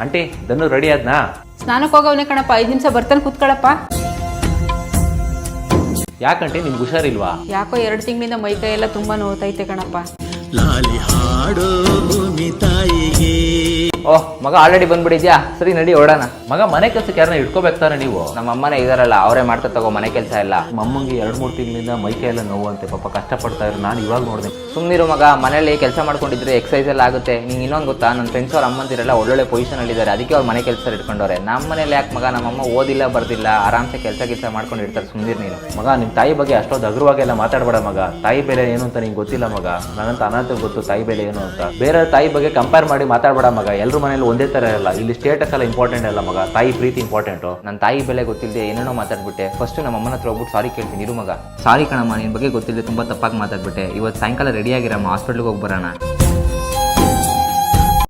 Aunty ಧನು ready ಆದ್ನಾ? ಸ್ನಾನಕ್ಕೆ ಹೋಗವನೇ ಕಣಪ್ಪ, 5 ನಿಮಿಷ ಬರ್ತಾನೆ ಕೂತ್ಕೊಳ್ಳಪ್ಪ. ಯಾಕಂಟಿ ನಿಮ್ಗೆ ಹುಷಾರಿಲ್ವಾ? ಯಾಕೋ 2 ತಿಂಗಳಿಂದ ಮೈಕೈ ಎಲ್ಲ ತುಂಬಾ ನೋವ್ತೈತೆ ಕಣಪ್ಪ. ಲಾಲಿ ಹಾಡೋ ಭೂಮಿ ತಾಯಿಗೆ. ಓಹ್ ಮಗ ಆಲ್ರೆಡಿ ಬಂದ್ಬಿಟ್ಟಿದ್ಯಾ, ಸರಿ ನಡಿ ಓಡೋಣ. ಮಗ ಮನೆ ಕೆಲ್ಸಕ್ಕೆ ಯಾರನ್ನ ಇಟ್ಕೋಬೇಕಾರೆ ನೀವು? ನಮ್ಮ ಅಮ್ಮನೇ ಇದಾರಲ್ಲ, ಅವರೇ ಮಾಡ್ತಾ ತಗೋ ಮನೆ ಕೆಲಸ ಎಲ್ಲ. ಮಮ್ಮಂಗೆ 2-3 ತಿಂಗಳಿಂದ ಮೈಕೈ ಎಲ್ಲ ನೋವು ಅಂತೆ, ಪಾಪ ಕಷ್ಟಪಡ್ತಾ ಇದ್ರು. ನಾನು ಇವಾಗ ನೋಡಿದೆ. ಸುಮ್ಮನಿರು ಮಗ, ಮನೇಲಿ ಕೆಲಸ ಮಾಡ್ಕೊಂಡಿದ್ರೆ ಎಕ್ಸಸೈಸ್ ಎಲ್ಲ ಆಗುತ್ತೆ. ನಿಂಗೆ ಇನ್ನೊಂದು ಗೊತ್ತಾ, ನನ್ನ ಫ್ರೆಂಡ್ಸ್ ಅವ್ರ ಅಮ್ಮಂದಿರೆಲ್ಲ ಒಳ್ಳೊಳ್ಳೆ ಪೊಸಿಷನ್ ಇದ್ದಾರೆ, ಅದಕ್ಕೆ ಅವ್ರು ಮನೆ ಕೆಲಸ ಇಟ್ಕೊಂಡವ್ರೆ. ನಮ್ಮ ಮನೇಲಿ ಯಾಕೆ ಮಗ, ನಮ್ಮಮ್ಮ ಓದಿಲ್ಲ ಬರ್ದಿಲ್ಲ, ಆರಾಮ್ಸೆ ಕೆಲಸ ಮಾಡ್ಕೊಂಡಿರ್ತಾರೆ. ಸುಮ್ಮನಿರು ನೀನು. ಮಗ ನಿಮ್ಮ ತಾಯಿ ಬಗ್ಗೆ ಅಷ್ಟೊಂದು ಅಗ್ರವಾಗೆಲ್ಲ ಮಾತಾಡಬೇಡ ಮಗ. ತಾಯಿ ಬೆಲೆ ಏನು ಅಂತ ನಿಂಗೆ ಗೊತ್ತಿಲ್ಲ ಮಗ. ನನ್ನಂತ ಅನಾಥ ಗೊತ್ತು ತಾಯಿ ಬೆಲೆ ಏನು ಅಂತ. ಬೇರೆ ತಾಯಿ ಬಗ್ಗೆ ಕಂಪೇರ್ ಮಾಡಿ ಮಾತಾಡಬೇಡ ಮಗ. ಎಲ್ಲರೂ ಮನೇಲಿ ಒಂದೇ ಥರ ಇರಲ್ಲ. ಇಲ್ಲಿ ಸ್ಟೇಟಸ್ ಎಲ್ಲ ಇಂಪಾರ್ಟೆಂಟ್ ಅಲ್ಲ ಮಗ, ತಾಯಿ ಪ್ರೀತಿ ಇಂಪಾರ್ಟೆಂಟು. ನನ್ನ ತಾಯಿ ಬೆಲೆ ಗೊತ್ತಿಲ್ಲದೆ ಏನೇನೋ ಮಾತಾಡ್ಬಿಟ್ಟೆ. ಫಸ್ಟ್ ನಮ್ಮ ಅಮ್ಮನ ಹತ್ರ ಹೋಗ್ಬಿಟ್ಟು ಸಾರಿ ಕೇಳ್ತೀನಿ ಇರು ಮಗ. ಸಾರಿ ಕಣಮ್ಮ, ನಿನ್ನ ಬಗ್ಗೆ ಗೊತ್ತಿಲ್ಲದೆ ತುಂಬ ತಪ್ಪಾಗಿ ಮಾತಾಡ್ಬಿಟ್ಟೆ. ಇವತ್ತು ಸಾಯಂಕಾಲ ರೆಡಿ ಆಗಿರಮ್ಮ, ಹಾಸ್ಪಿಟ್ಲಿಗೆ ಹೋಗಿ ಬರೋಣ.